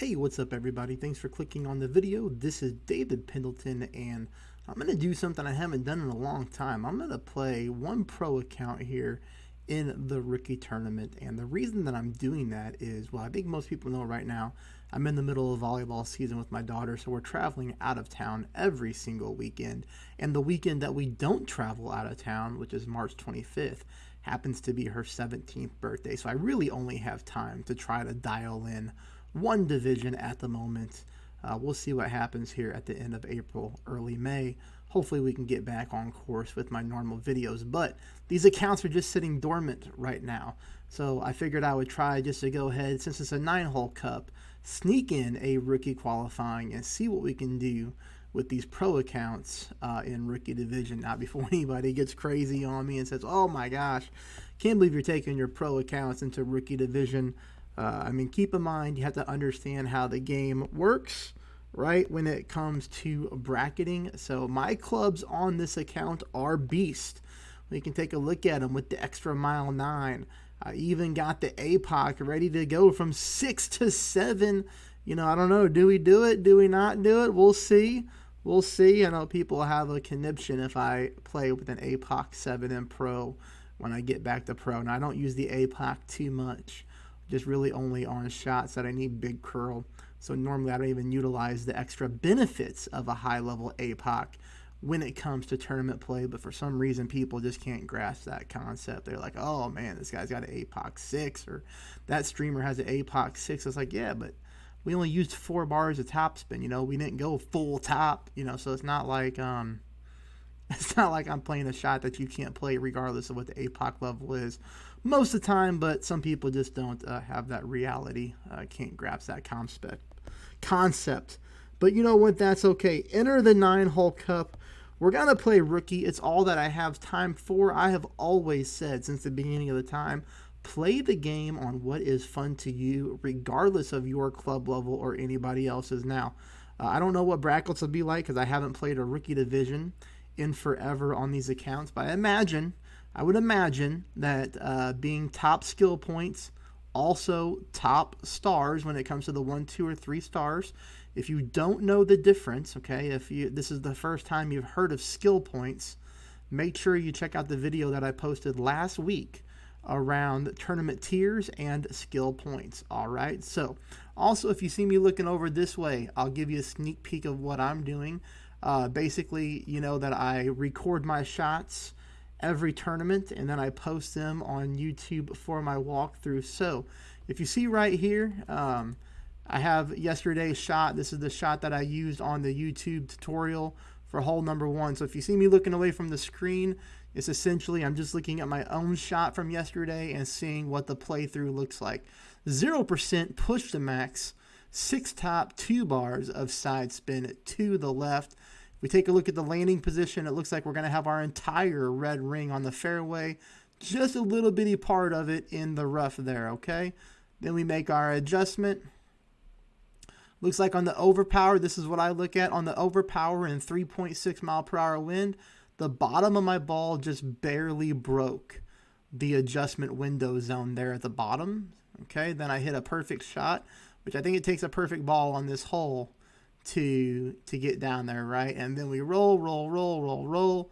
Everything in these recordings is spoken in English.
Hey, what's up everybody? Thanks for clicking on the video. This is David Pendleton and I'm going to do something I haven't done in a long time. I'm going to play one pro account here in the rookie tournament, and the reason that I'm doing that is, well, I think most people know right now I'm in the middle of volleyball season with my daughter, so we're traveling out of town every single weekend, and the weekend that we don't travel out of town, which is March 25th, happens to be her 17th birthday, so I really only have time to try to dial in one division at the moment. We'll see what happens here at the end of April, early May. Hopefully we can get back on course with my normal videos, but these accounts are just sitting dormant right now. So I figured I would try just to go ahead, since it's a 9-hole cup, sneak in a rookie qualifying and see what we can do with these pro accounts in rookie division. Now, before anybody gets crazy on me and says, oh my gosh, can't believe you're taking your pro accounts into rookie division. I mean, keep in mind, you have to understand how the game works, right, when it comes to bracketing. So my clubs on this account are beast. We can take a look at them with the extra mile 9. I even got the APOC ready to go from 6 to 7. You know, I don't know. Do we do it? Do we not do it? We'll see. We'll see. I know people have a conniption if I play with an APOC 7 in pro when I get back to pro. Now, I don't use the APOC too much. Just really only on shots that I need big curl. So normally I don't even utilize the extra benefits of a high-level APOC when it comes to tournament play, but for some reason people just can't grasp that concept. They're like, oh man, this guy's got an APOC 6, or that streamer has an APOC 6. It's like, yeah, but we only used 4 bars of topspin, you know, we didn't go full top, you know, so it's not like I'm playing a shot that you can't play regardless of what the APOC level is most of the time, but some people just don't have that reality, can't grasp that concept. But you know what, that's okay. Enter the 9-hole cup. We're going to play rookie. It's all that I have time for. I have always said since the beginning of the time, play the game on what is fun to you, regardless of your club level or anybody else's. Now, I don't know what brackets will be like because I haven't played a rookie division in forever on these accounts, but I would imagine that being top skill points, also top stars when it comes to the 1, 2, or 3 stars. If you don't know the difference, okay, this is the first time you've heard of skill points, make sure you check out the video that I posted last week around tournament tiers and skill points. All right, so also if you see me looking over this way, I'll give you a sneak peek of what I'm doing. Basically, you know that I record my shots every tournament and then I post them on YouTube for my walkthrough. So if you see right here, I have yesterday's shot. This is the shot that I used on the YouTube tutorial for hole number 1. So if you see me looking away from the screen, it's essentially I'm just looking at my own shot from yesterday and seeing what the playthrough looks like. 0% push to max, 6 top, 2 bars of side spin to the left. We take a look at the landing position. It looks like we're going to have our entire red ring on the fairway, just a little bitty part of it in the rough there, okay? Then we make our adjustment. Looks like on the overpower, this is what I look at. On the overpower and 3.6 mile per hour wind, the bottom of my ball just barely broke the adjustment window zone there at the bottom, okay? Then I hit a perfect shot, which I think it takes a perfect ball on this hole to get down there, right? And then we roll,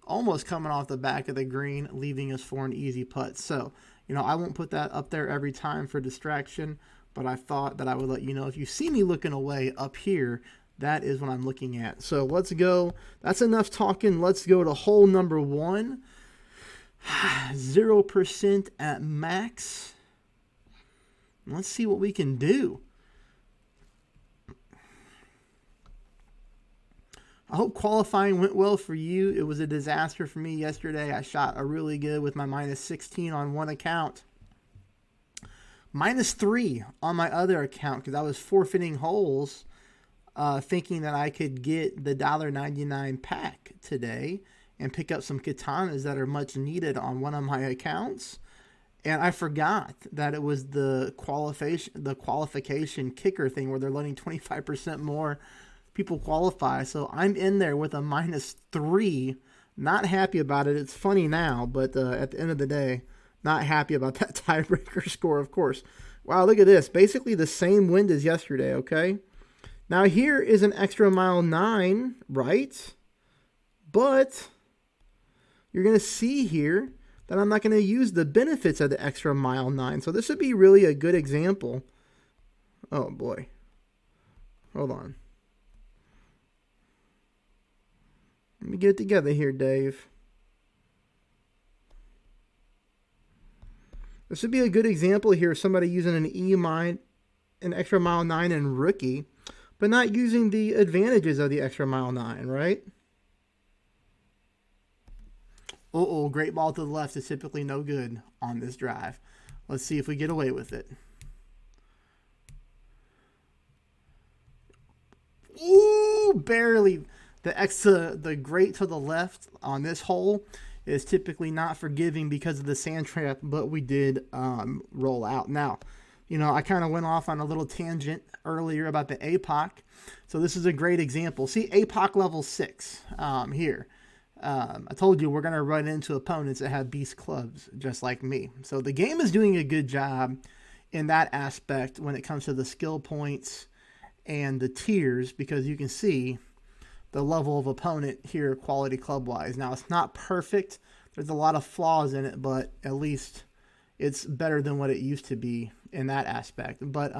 almost coming off the back of the green, leaving us for an easy putt. So, you know, I won't put that up there every time for distraction, but I thought that I would let you know if you see me looking away up here, that is what I'm looking at. So let's go. That's enough talking. Let's go to hole number 1. 0% at max. Let's see what we can do. I hope qualifying went well for you. It was a disaster for me yesterday. I shot a really good with my minus 16 on one account. Minus 3 on my other account because I was forfeiting holes thinking that I could get the $1.99 pack today and pick up some katanas that are much needed on one of my accounts. And I forgot that it was the qualification kicker thing where they're letting 25% more people qualify. So I'm in there with a minus 3. Not happy about it. It's funny now, but at the end of the day, not happy about that tiebreaker score, of course. Wow, look at this. Basically the same wind as yesterday, okay? Now here is an extra mile 9, right? But you're going to see here that I'm not going to use the benefits of the extra mile 9. So this would be really a good example. Oh boy. Hold on. Let me get it together here, Dave. This would be a good example here of somebody using an extra mile 9 in rookie, but not using the advantages of the extra mile 9, right? Uh-oh, great ball to the left is typically no good on this drive. Let's see if we get away with it. Ooh, barely. The great to the left on this hole is typically not forgiving because of the sand trap, but we did roll out. Now, you know, I kind of went off on a little tangent earlier about the APOC. So this is a great example. See, APOC level 6 here. I told you we're going to run into opponents that have beast clubs just like me. So the game is doing a good job in that aspect when it comes to the skill points and the tiers, because you can see the level of opponent here quality club wise. Now it's not perfect. There's a lot of flaws in it, but at least it's better than what it used to be in that aspect. But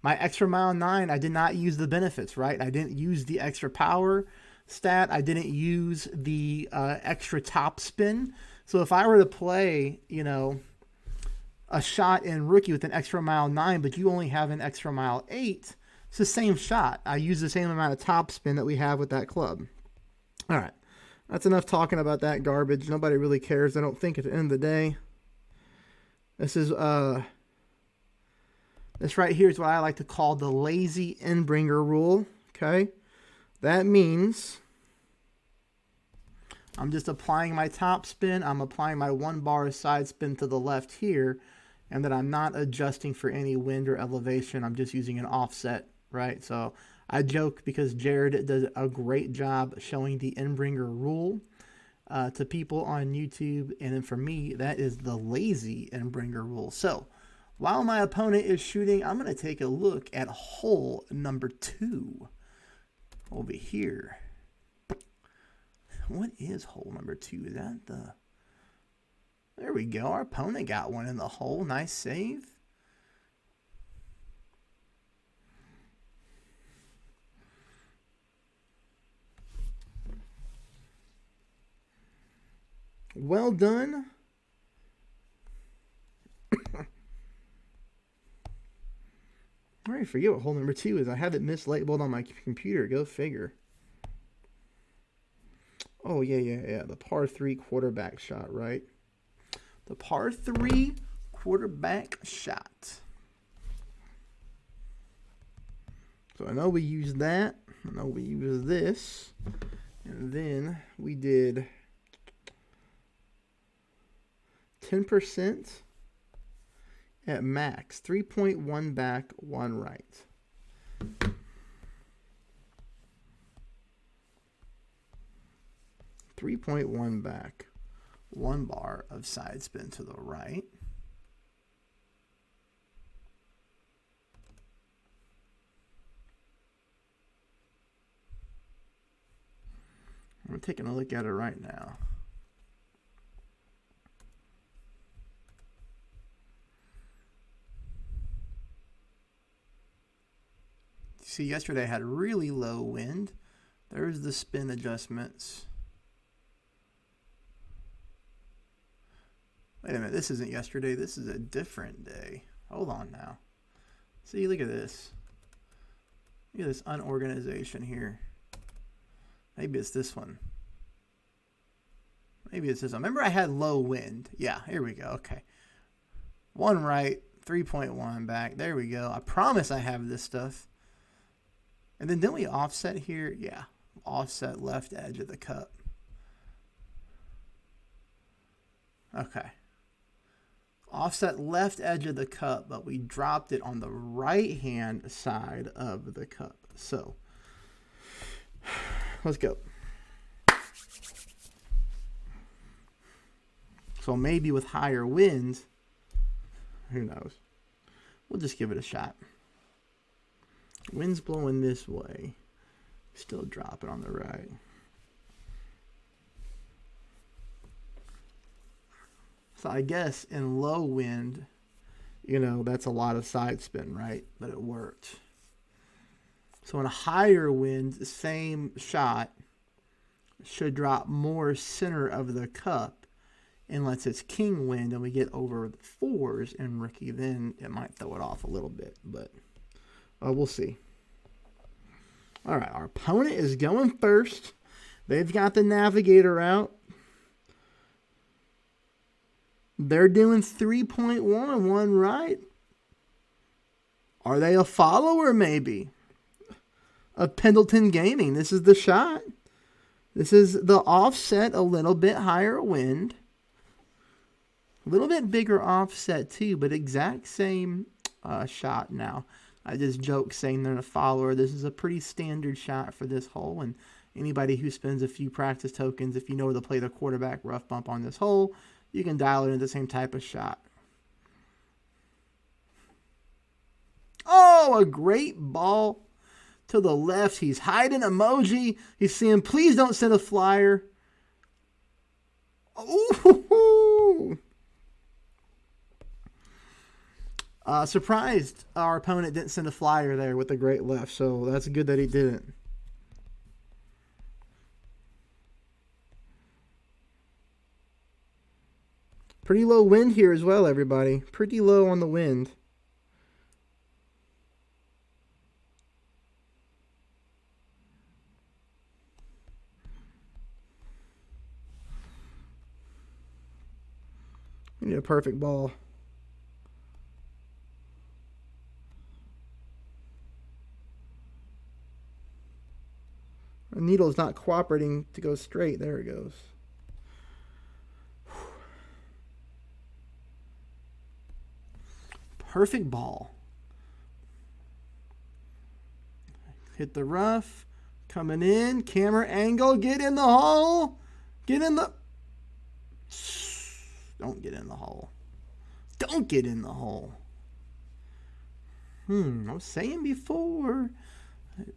my extra mile 9, I did not use the benefits, right? I didn't use the extra power stat. I didn't use the extra top spin. So if I were to play, you know, a shot in rookie with an extra mile 9, but you only have an extra mile 8, it's the same shot. I use the same amount of top spin that we have with that club. All right. That's enough talking about that garbage. Nobody really cares, I don't think, at the end of the day. This is this right here is what I like to call the lazy end-bringer rule. Okay? That means I'm just applying my top spin. I'm applying my 1 bar side spin to the left here, and that I'm not adjusting for any wind or elevation. I'm just using an offset, right? So I joke because Jared does a great job showing the end-bringer rule to people on YouTube, and then for me, that is the lazy end-bringer rule. So while my opponent is shooting, I'm going to take a look at hole number 2 over here. What is hole number 2? Is that the... There we go. Our opponent got one in the hole. Nice save. Well done. I already forget what hole number 2 is. I have it mislabeled on my computer. Go figure. Oh, yeah. The par 3 quarterback shot, right? The par 3 quarterback shot. So I know we used that. I know we used this. And then we did 10% at max. 3.1 back, 1 right. .1 back, 1 bar of side spin to the right. We're taking a look at it right now. See, yesterday I had really low wind. There's the spin adjustments. Wait a minute, this isn't yesterday. This is a different day. Hold on now. See, look at this. Look at this unorganization here. Maybe it's this one. Maybe it's this one. Remember I had low wind. Yeah, here we go. Okay. 1 right, 3.1 back. There we go. I promise I have this stuff. And then didn't we offset here? Yeah. Offset left edge of the cup. Okay. Offset left edge of the cup, but we dropped it on the right hand side of the cup. So let's go. So maybe with higher winds, who knows? We'll just give it a shot. Wind's blowing this way. Still dropping on the right. So I guess in low wind, you know, that's a lot of side spin, right? But it worked. So in a higher wind, the same shot should drop more center of the cup. Unless it's king wind and we get over the fours in rookie, then it might throw it off a little bit. But we'll see. All right, our opponent is going first. They've got the navigator out. They're doing 3.11, right? Are they a follower, maybe? Of Pendleton Gaming. This is the shot. This is the offset, a little bit higher wind. A little bit bigger offset, too, but exact same shot now. I just joke saying they're a follower. This is a pretty standard shot for this hole, and anybody who spends a few practice tokens, if you know to play the quarterback rough bump on this hole, you can dial it into the same type of shot. Oh, a great ball to the left. He's hiding emoji. He's saying, please don't send a flyer. Ooh. Surprised our opponent didn't send a flyer there with a great left, so that's good that he didn't. Pretty low wind here as well, everybody. Pretty low on the wind. We need a perfect ball. The needle is not cooperating to go straight. There it goes. Perfect ball. Hit the rough. Coming in. Camera angle. Get in the hole. Get in the... Don't get in the hole. Don't get in the hole. I was saying before,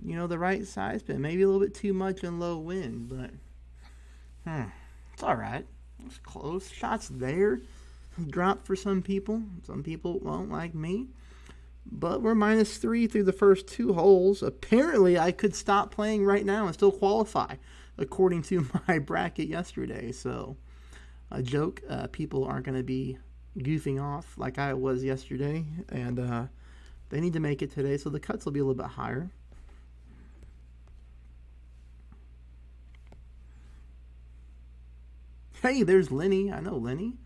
you know, the right side spin. Maybe a little bit too much in low wind, but it's all right. It's close. Shots there. Dropped for some people. Some people won't, like me. But we're -3 through the first 2 holes. Apparently, I could stop playing right now and still qualify, according to my bracket yesterday. So, a joke. People aren't going to be goofing off like I was yesterday. And they need to make it today, so the cuts will be a little bit higher. Hey, there's Lenny. I know Lenny.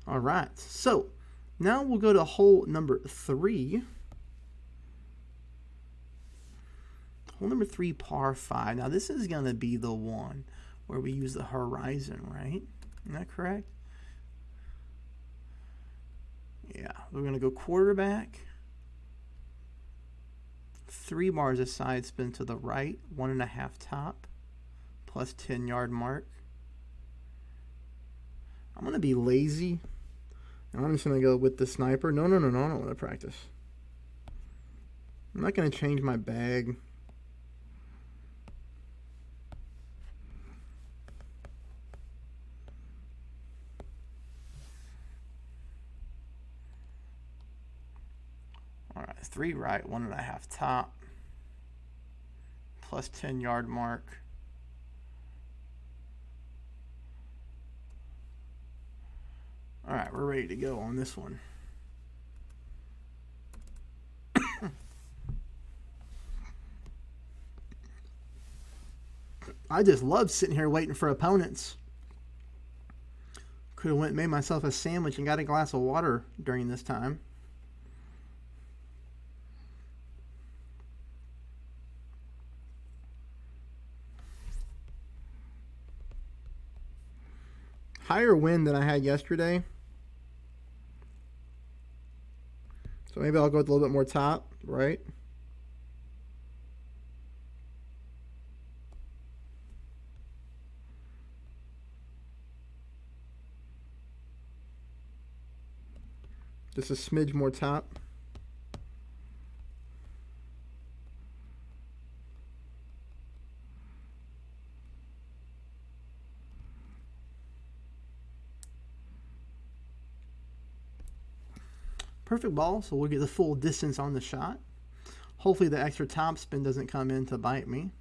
All right. So, now we'll go to hole number 3. Hole number 3, par 5. Now, this is going to be the one where we use the horizon, right? Isn't that correct? Yeah. We're going to go quarterback. 3 bars of side spin to the right. 1.5 top. Plus 10-yard mark. I'm going to be lazy. And I'm just going to go with the sniper. No. I don't want to practice. I'm not going to change my bag. All right, 3 right, 1.5 top. Plus 10-yard mark. All right, we're ready to go on this one. I just love sitting here waiting for opponents. Could have went and made myself a sandwich and got a glass of water during this time. Higher wind than I had yesterday. So maybe I'll go with a little bit more top, right? Just a smidge more top. Perfect ball, so we'll get the full distance on the shot. Hopefully the extra top spin doesn't come in to bite me.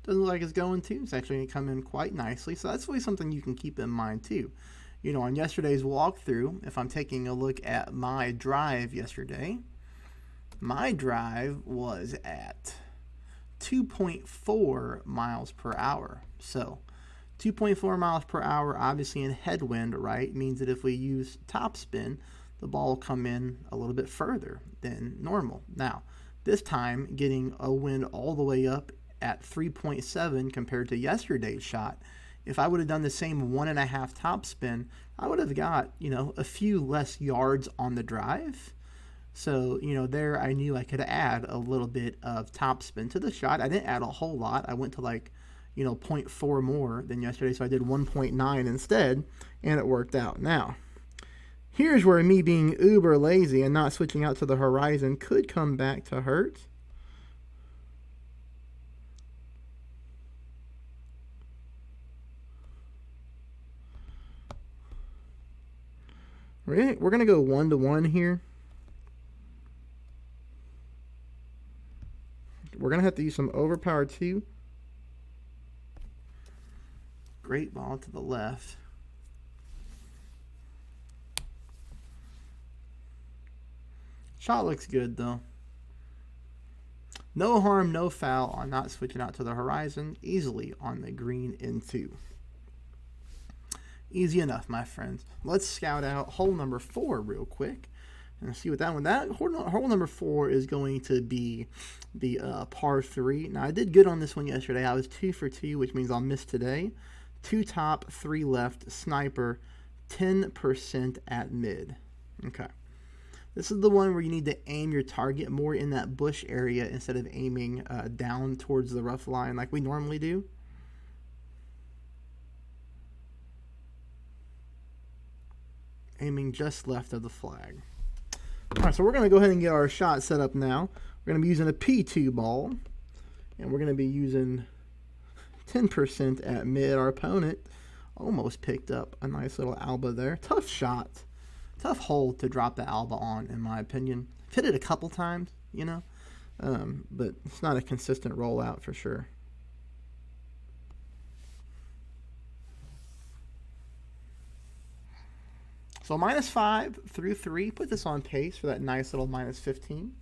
Doesn't look like it's going to. It's actually going to come in quite nicely. So that's really something you can keep in mind too. You know, on yesterday's walkthrough, if I'm taking a look at my drive yesterday, my drive was at 2.4 miles per hour. So 2.4 miles per hour, obviously in headwind, right, means that if we use topspin, the ball will come in a little bit further than normal. Now, this time, getting a wind all the way up at 3.7 compared to yesterday's shot, if I would have done the same 1.5 topspin, I would have got, you know, a few less yards on the drive. So, you know, there I knew I could add a little bit of topspin to the shot. I didn't add a whole lot. I went to like, you know, 0.4 more than yesterday, so I did 1.9 instead, and it worked out. Now, here's where me being uber lazy and not switching out to the horizon could come back to hurt. We're going to go 1-to-1 here. We're going to have to use some overpower too. Great ball to the left. Shot looks good though. No harm, no foul on not switching out to the horizon. Easily on the green in 2. Easy enough, my friends. Let's scout out hole number 4 real quick and see what that one. That hole number 4 is going to be the par 3. Now I did good on this one yesterday. I was 2 for 2, which means I'll miss today. 2 top, 3 left, sniper, 10% at mid. Okay. This is the one where you need to aim your target more in that bush area instead of aiming down towards the rough line like we normally do. Aiming just left of the flag. All right, so we're going to go ahead and get our shot set up now. We're going to be using a P2 ball, and we're going to be using 10% at mid. Our opponent almost picked up a nice little alba there. Tough shot. Tough hole to drop the alba on, in my opinion. I've hit it a couple times, you know, but it's not a consistent rollout for sure. So -5 through 3. Put this on pace for that nice little -15.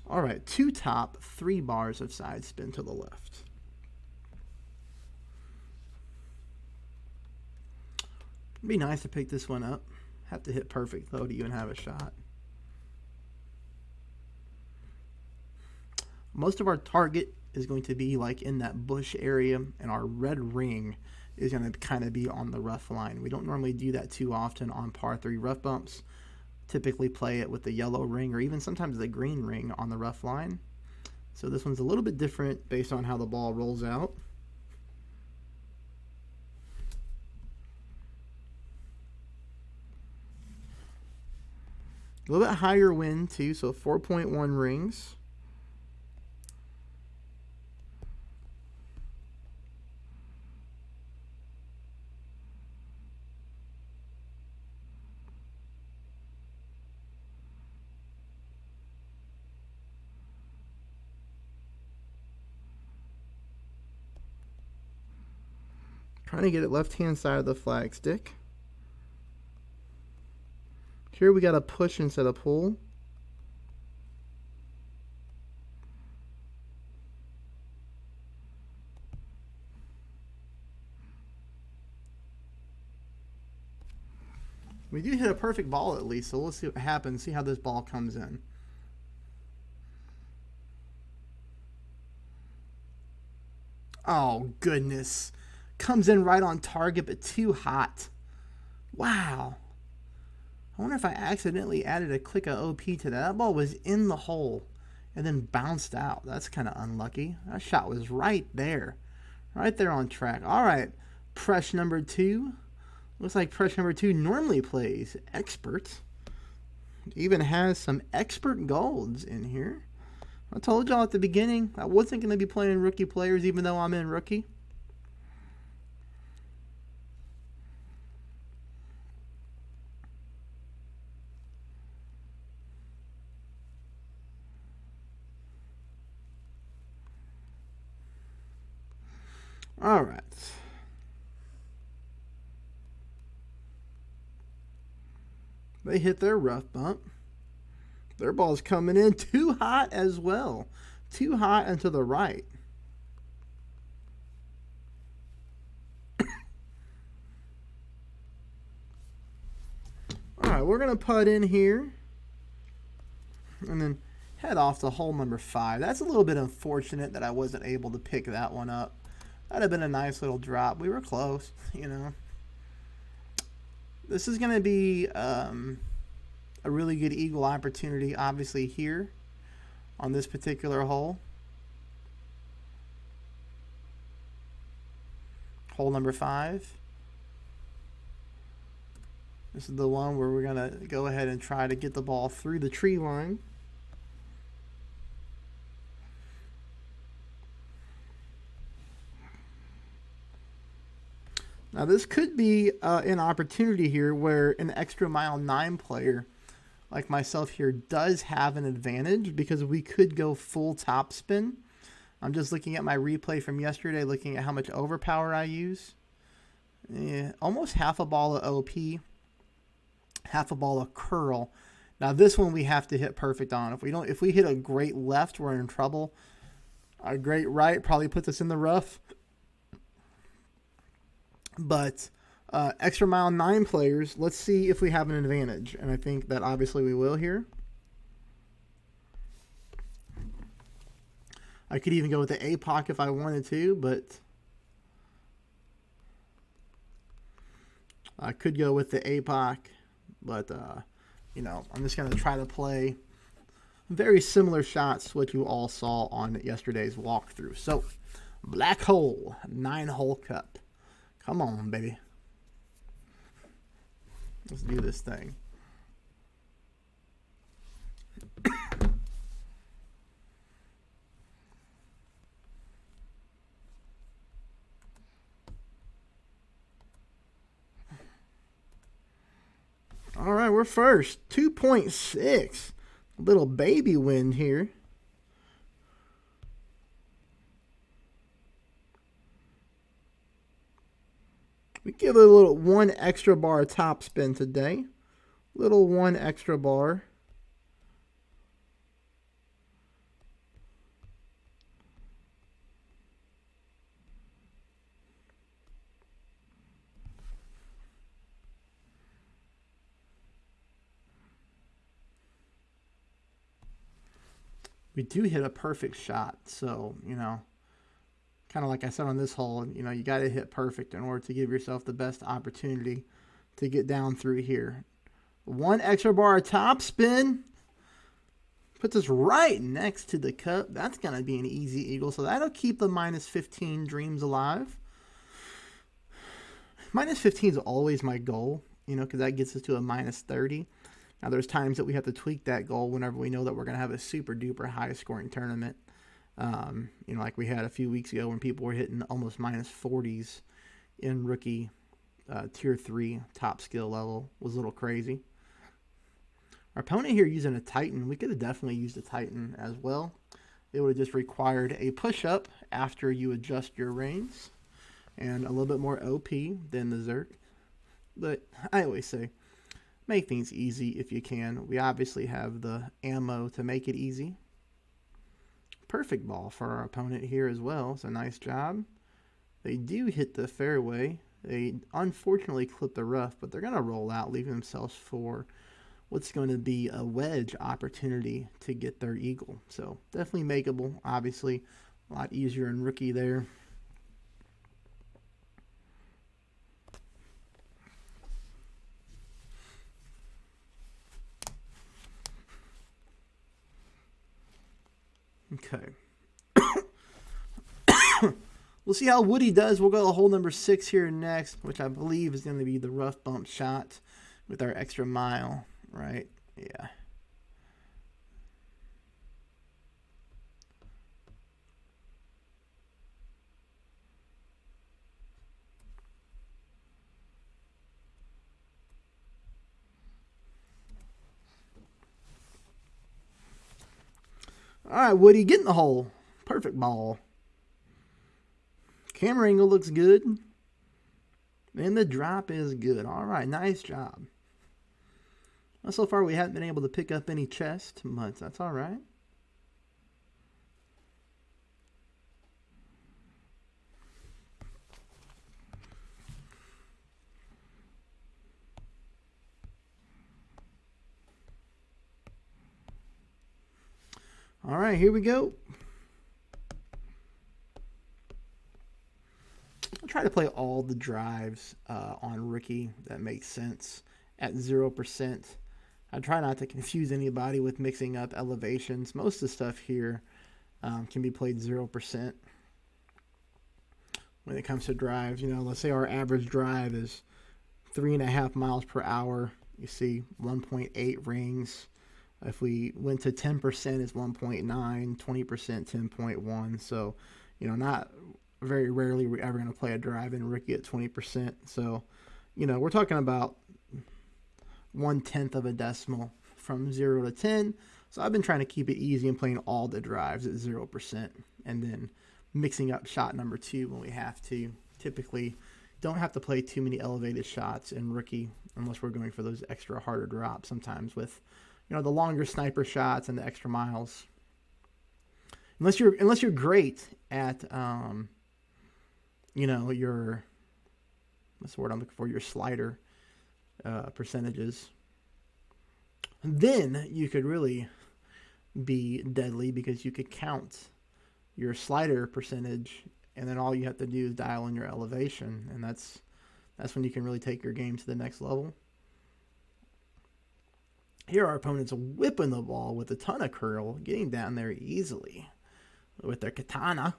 All right, 2 top, 3 bars of side spin to the left. It'd be nice to pick this one up. Have to hit perfect though to even have a shot. Most of our target is going to be like in that bush area, and our red ring is going to kind of be on the rough line. We don't normally do that too often on par 3 rough bumps. Typically play it with the yellow ring or even sometimes the green ring on the rough line. So this one's a little bit different based on how the ball rolls out. A little bit higher wind too, so 4.1 rings. Trying to get it left-hand side of the flag stick. Here we got a push instead of pull. We do hit a perfect ball at least, so let's see what happens, see how this ball comes in. Oh, goodness. Comes in right on target, but too hot. Wow. I wonder if I accidentally added a click of OP to that. That ball was in the hole and then bounced out. That's kind of unlucky. That shot was right there. Right there on track. All right, press number 2. Looks like press number 2 normally plays expert. Even has some expert golds in here. I told y'all at the beginning I wasn't going to be playing rookie players even though I'm in rookie. All right. They hit their rough bump. Their ball's coming in too hot as well. Too hot and to the right. All right, we're going to putt in here. And then head off to hole number 5. That's a little bit unfortunate that I wasn't able to pick that one up. That'd have been a nice little drop. We were close, you know. This is going to be a really good eagle opportunity, obviously, here on this particular hole. Hole number 5. This is the one where we're going to go ahead and try to get the ball through the tree line. Now this could be an opportunity here where an extra mile 9 player like myself here does have an advantage because we could go full topspin. I'm just looking at my replay from yesterday, looking at how much overpower I use. Yeah, almost half a ball of OP, half a ball of curl. Now this one we have to hit perfect on. If we hit a great left, we're in trouble. A great right probably puts us in the rough. But extra mile 9 players, let's see if we have an advantage. And I think that obviously we will here. I could even go with the APOC if I wanted to, but I could go with the APOC. But, you know, I'm just going to try to play very similar shots to what you all saw on yesterday's walkthrough. So, black hole, 9-hole cup. Come on, baby. Let's do this thing. All right, we're first. 2.6. Little baby wind here. We give it a little 1 extra bar top spin today. Little 1 extra bar. We do hit a perfect shot, so, you know, kind of like I said on this hole, you know, you got to hit perfect in order to give yourself the best opportunity to get down through here. 1 extra bar top spin puts us right next to the cup. That's going to be an easy eagle, so that'll keep the minus 15 dreams alive. Minus 15 is always my goal, you know, because that gets us to a minus 30. Now, there's times that we have to tweak that goal whenever we know that we're going to have a super duper high scoring tournament. You know, like we had a few weeks ago when people were hitting almost minus 40s in rookie tier 3 top skill level. Was a little crazy. Our opponent here using a Titan. We could have definitely used a Titan as well. It would have just required a push-up after you adjust your reins and a little bit more OP than the Zerk. But I always say, make things easy if you can. We obviously have the ammo to make it easy. Perfect ball for our opponent here as well. So nice job. They do hit the fairway. They unfortunately clip the rough, but they're going to roll out, leaving themselves for what's going to be a wedge opportunity to get their eagle. So definitely makeable. Obviously a lot easier in rookie there. Okay. We'll see how Woody does. We'll go to hole number 6 here next, which I believe is going to be the rough bump shot with our extra mile, right? Yeah. All right, Woody, get in the hole. Perfect ball. Camera angle looks good. And the drop is good. All right, nice job. Well, so far we haven't been able to pick up any chest, but that's all right. All right, here we go. I'll try to play all the drives on Ricky that makes sense at 0%. I try not to confuse anybody with mixing up elevations. Most of the stuff here can be played 0%. When it comes to drives, you know, let's say our average drive is 3.5 miles per hour. You see 1.8 rings. If we went to 10%, it's 1.9, 20%, 10.1. So, you know, not very rarely we're ever going to play a drive in Ricky at 20%. So, you know, we're talking about 1/10 of a decimal from 0 to 10. So I've been trying to keep it easy and playing all the drives at 0%, and then mixing up shot number 2 when we have to. Typically, don't have to play too many elevated shots in Rookie unless we're going for those extra harder drops sometimes with, you know, the longer sniper shots and the extra miles. Unless you're great at you know, your, what's the word I'm looking for, your slider percentages, then you could really be deadly because you could count your slider percentage, and then all you have to do is dial in your elevation, and that's when you can really take your game to the next level. Here our opponent's whipping the ball with a ton of curl, getting down there easily with their katana.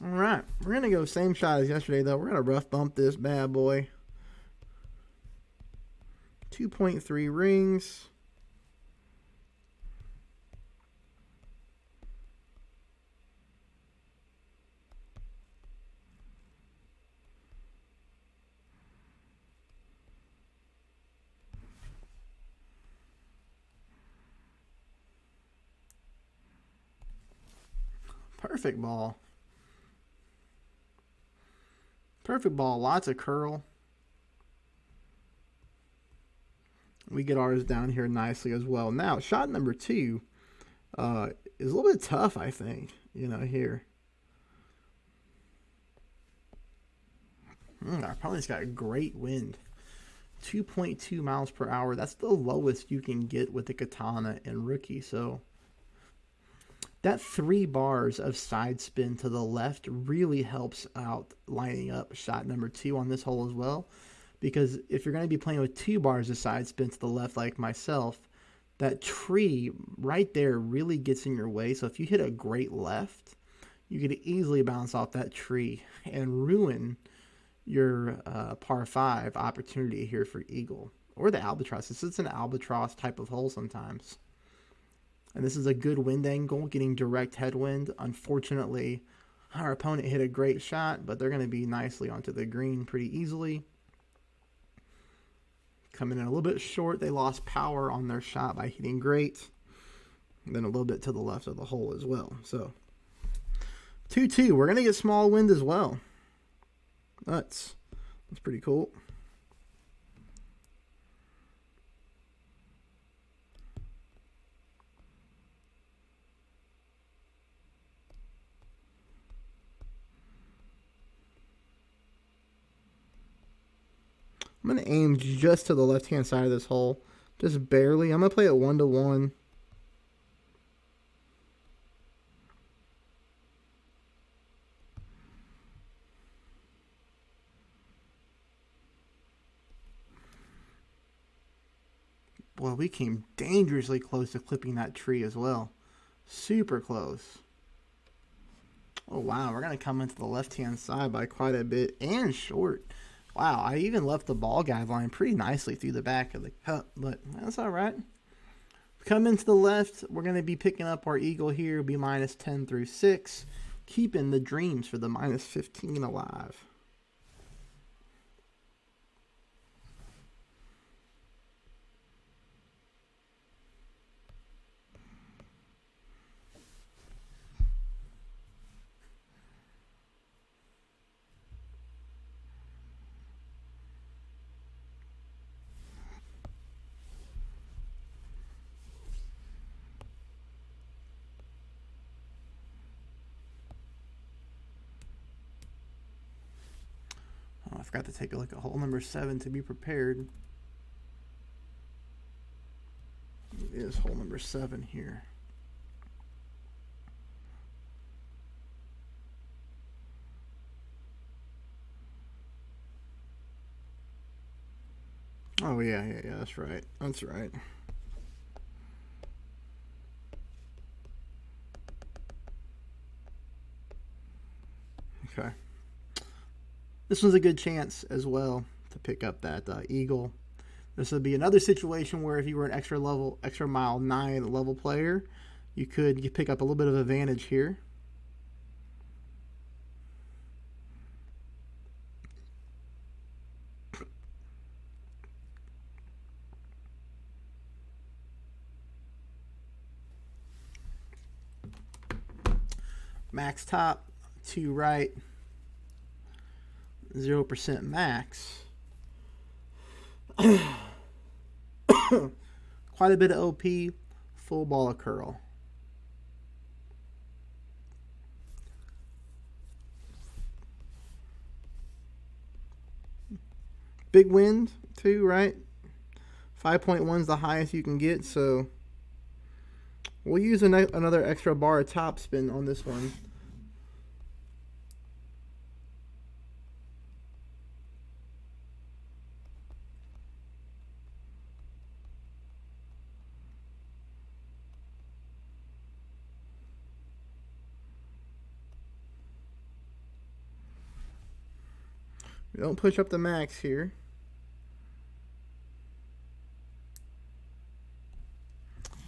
All right, we're going to go same shot as yesterday, though. We're going to rough bump this bad boy. 2.3 rings. Perfect ball. Perfect ball. Lots of curl. We get ours down here nicely as well. Now, shot number 2 is a little bit tough, I think, you know, here. Our opponent's got great wind. 2.2 miles per hour. That's the lowest you can get with the katana in Rookie. So that 3 bars of side spin to the left really helps out lining up shot number 2 on this hole as well. Because if you're going to be playing with 2 bars of side spin to the left like myself, that tree right there really gets in your way. So if you hit a great left, you could easily bounce off that tree and ruin your par 5 opportunity here for eagle or the albatross. This is an albatross type of hole sometimes. And this is a good wind angle, getting direct headwind. Unfortunately, our opponent hit a great shot, but they're going to be nicely onto the green pretty easily. Coming in a little bit short. They lost power on their shot by hitting great. And then a little bit to the left of the hole as well. So 2-2. We're going to get small wind as well. That's pretty cool. I'm going to aim just to the left-hand side of this hole. Just barely. I'm going to play it 1-to-1. Well, we came dangerously close to clipping that tree as well. Super close. Oh, wow. We're going to come into the left-hand side by quite a bit and short. Wow, I even left the ball guideline pretty nicely through the back of the cup, but that's all right. Come into the left, we're going to be picking up our eagle here. It'll be minus 10 through 6, keeping the dreams for the minus 15 alive. Oh, I forgot to take a look at hole number 7 to be prepared. It is hole number 7 here. Oh, yeah, that's right. That's right. Okay. This one's a good chance as well to pick up that eagle. This would be another situation where if you were an extra mile 9 level player, you could pick up a little bit of advantage here. Max top, 2 right, 0% max. Quite a bit of OP, full ball of curl. Big wind too, right? 5.1 is the highest you can get, so we'll use another extra bar of top spin on this one. We don't push up the max here.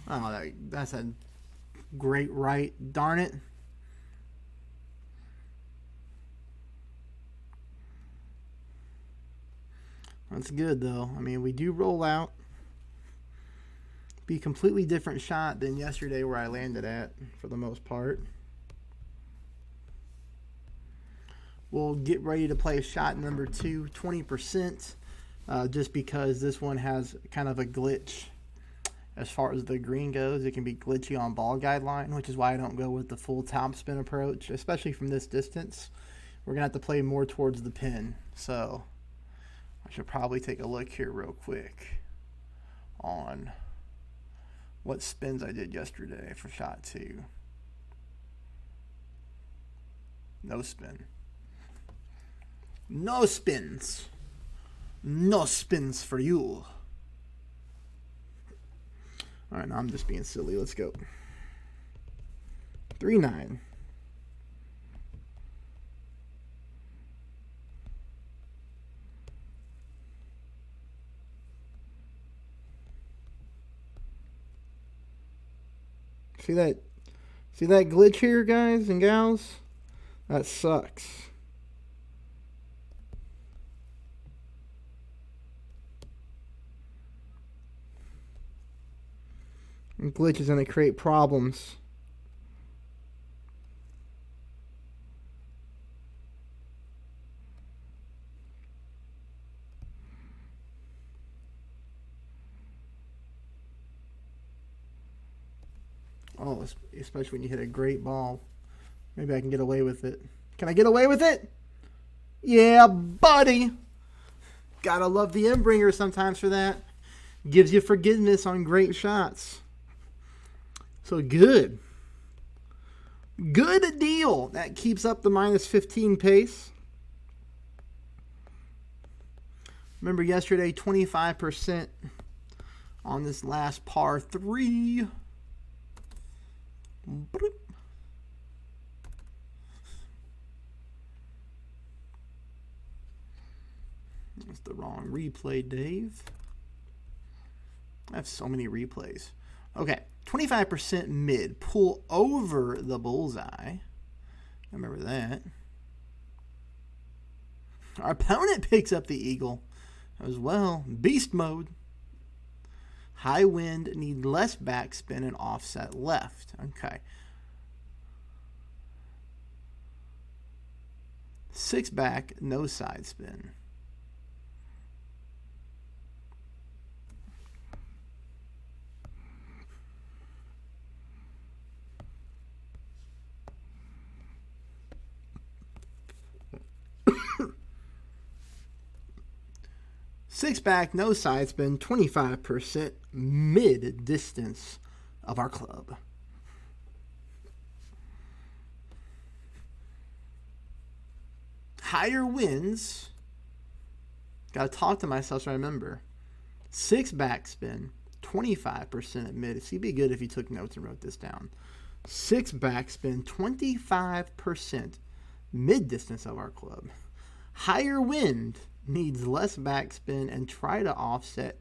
Oh, that's a great right. Darn it. That's good, though. I mean, we do roll out. Be a completely different shot than yesterday where I landed at, for the most part. We'll get ready to play shot number 2, 20%, just because this one has kind of a glitch as far as the green goes. It can be glitchy on ball guideline, which is why I don't go with the full top spin approach, especially from this distance. We're going to have to play more towards the pin, so I should probably take a look here real quick on what spins I did yesterday for shot 2. No spin. No spins. No spins for you. All right, now I'm just being silly. Let's go. 3-9. See that glitch here, guys and gals? That sucks. And glitch is going to create problems. Oh, especially when you hit a great ball. Maybe I can get away with it. Can I get away with it? Yeah, buddy. Gotta love the Embringer sometimes for that. Gives you forgiveness on great shots. So good. Good deal. That keeps up the minus 15 pace. Remember yesterday, 25% on this last par 3. That's the wrong replay, Dave. I have so many replays. Okay, 25% mid. Pull over the bullseye. Remember that. Our opponent picks up the eagle as well. Beast mode. High wind, need less backspin and offset left. Okay. 6 back, no side spin. Six back, no side spin, 25% mid distance of our club. Higher wins. Gotta talk to myself so I remember. 6 backspin, 25% at mid. It'd be good if you took notes and wrote this down. 6 backspin, 25% mid distance of our club. Higher wind, needs less backspin and try to offset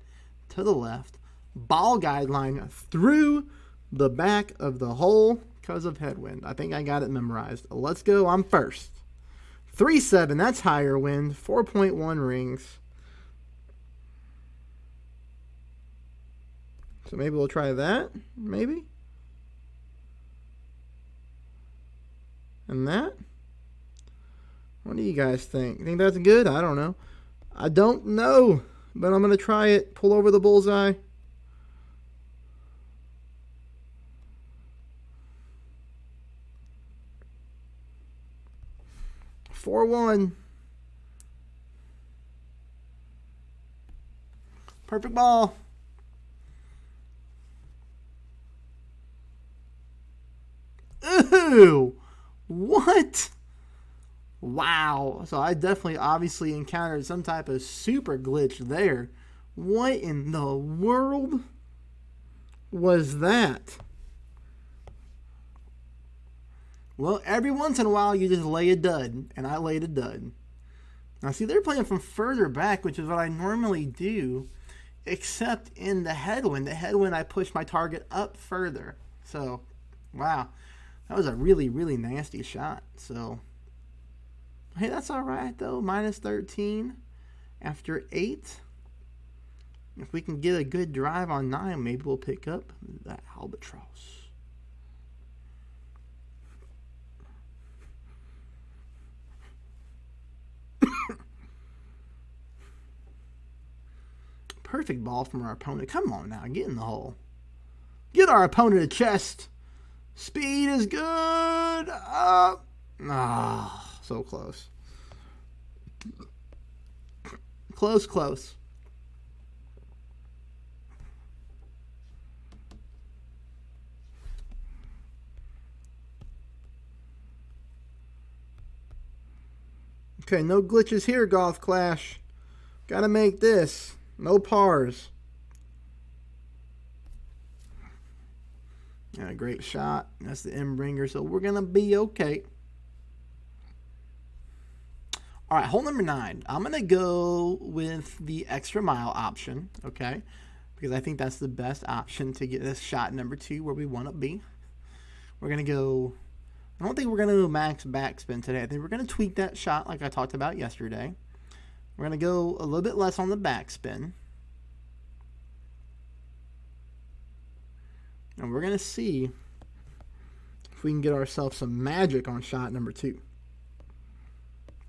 to the left. Ball guideline through the back of the hole because of headwind. I think I got it memorized. Let's go. I'm first. 3-7. That's higher wind. 4.1 rings. So maybe we'll try that. Maybe. And that. What do you guys think? Think that's good? I don't know. I don't know, but I'm going to try it. Pull over the bullseye. (4-1). Perfect ball. Ooh, what? Wow. So I definitely obviously encountered some type of super glitch there. What in the world was that? Well, every once in a while you just lay a dud, and I laid a dud. Now see, they're playing from further back, which is what I normally do, except in the headwind. The headwind, I push my target up further. So, wow. That was a really, really nasty shot. So, hey, that's all right, though. Minus 13 after 8. If we can get a good drive on 9, maybe we'll pick up that albatross. Perfect ball from our opponent. Come on now, get in the hole. Get our opponent a chest. Speed is good. Up. Ah, so close. Close, close. Okay, no glitches here, Golf Clash. Gotta make this. No pars. Yeah, great shot. That's the M-bringer, so we're gonna be okay. All right, hole number 9. I'm going to go with the extra mile option, okay? Because I think that's the best option to get this shot number 2 where we want to be. We're going to go, I don't think we're going to go max backspin today. I think we're going to tweak that shot like I talked about yesterday. We're going to go a little bit less on the backspin. And we're going to see if we can get ourselves some magic on shot number 2.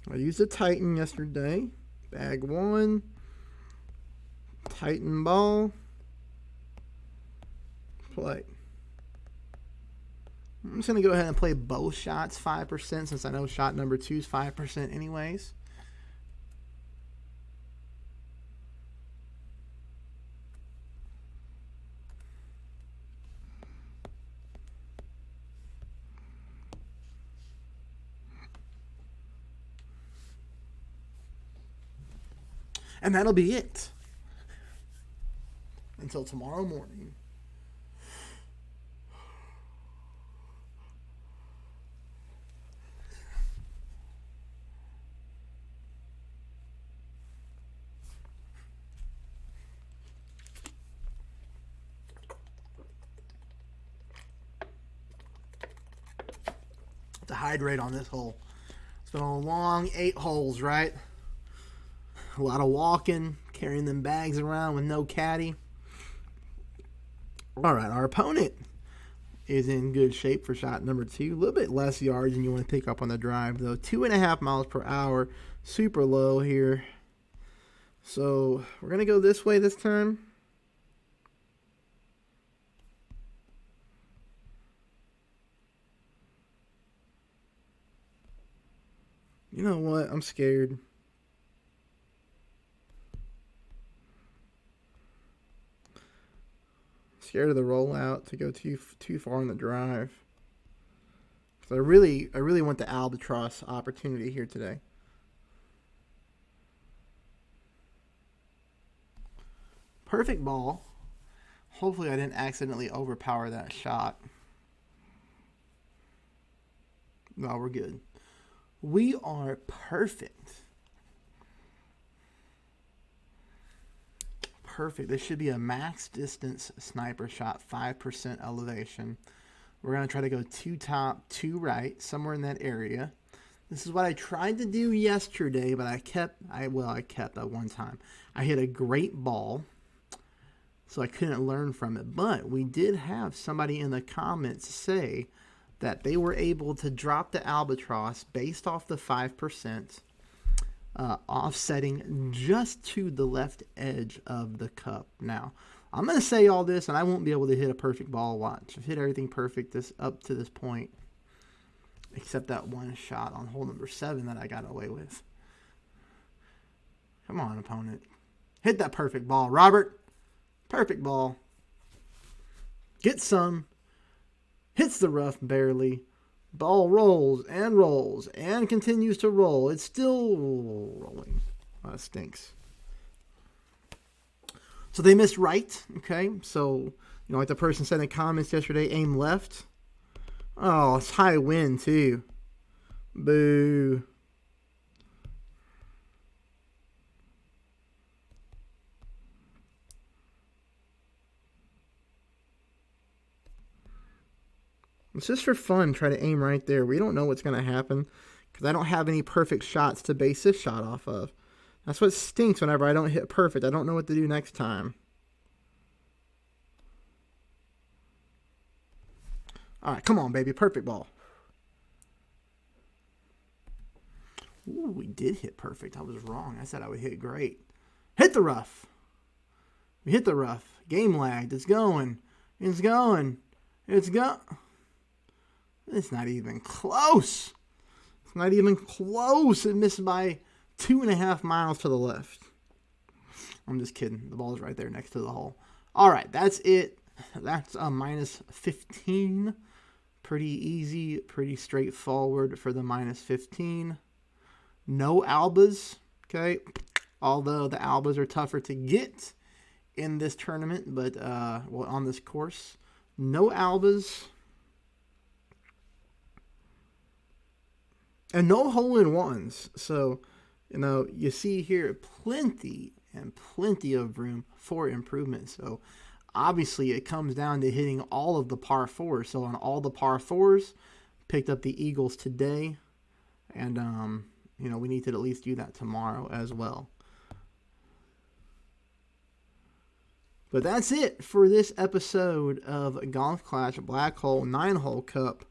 I used a Titan yesterday. Bag 1. Titan ball. Play. I'm just going to go ahead and play both shots 5% since I know shot number 2 is 5% anyways. And that'll be it. until tomorrow morning. To hydrate on this hole. It's been a long 8 holes, right? A lot of walking, carrying them bags around with no caddy. All right, our opponent is in good shape for shot number 2. A little bit less yards than you want to pick up on the drive, though. 2.5 miles per hour, super low here. So we're going to go this way this time. You know what? I'm scared. Scared of the rollout to go too far on the drive. So I really want the albatross opportunity here today. Perfect ball. Hopefully I didn't accidentally overpower that shot. No, we're good. We are perfect. Perfect. This should be a max distance sniper shot, 5% elevation. We're going to try to go 2 top, 2 right, somewhere in that area. This is what I tried to do yesterday, but I kept that one time. I hit a great ball, so I couldn't learn from it. But we did have somebody in the comments say that they were able to drop the albatross based off the 5%, offsetting just to the left edge of the cup. Now, I'm going to say all this, and I won't be able to hit a perfect ball. Watch. I've hit everything perfect up to this point, except that one shot on hole number 7 that I got away with. Come on, opponent. Hit that perfect ball, Robert. Perfect ball. Get some. Hits the rough barely. Ball rolls and continues to roll. It's still rolling. Stinks. So they missed right. Okay. So, like the person said in the comments yesterday, aim left. Oh, it's high wind too. Boo. It's just for fun. Try to aim right there. We don't know what's going to happen because I don't have any perfect shots to base this shot off of. That's what stinks whenever I don't hit perfect. I don't know what to do next time. All right, come on, baby. Perfect ball. Ooh, we did hit perfect. I was wrong. I said I would hit great. Hit the rough. We hit the rough. Game lagged. It's going. It's going. It's going. It's not even close. It's not even close. It missed by 2.5 miles to the left. I'm just kidding. The ball's right there next to the hole. All right, that's it. That's a minus 15. Pretty easy, pretty straightforward for the minus 15. No albas, okay? Although the albas are tougher to get in this tournament, but on this course. No albas. And no hole-in-ones. So, you see here plenty of room for improvement. So, obviously, it comes down to hitting all of the par 4s. So, on all the par 4s, picked up the Eagles today. And, we need to at least do that tomorrow as well. But that's it for this episode of Golf Clash Black Hole 9-Hole Cup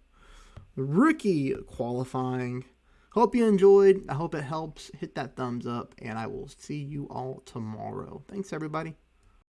Rookie Qualifying. Hope you enjoyed. I hope it helps. Hit that thumbs up, and I will see you all tomorrow. Thanks, everybody.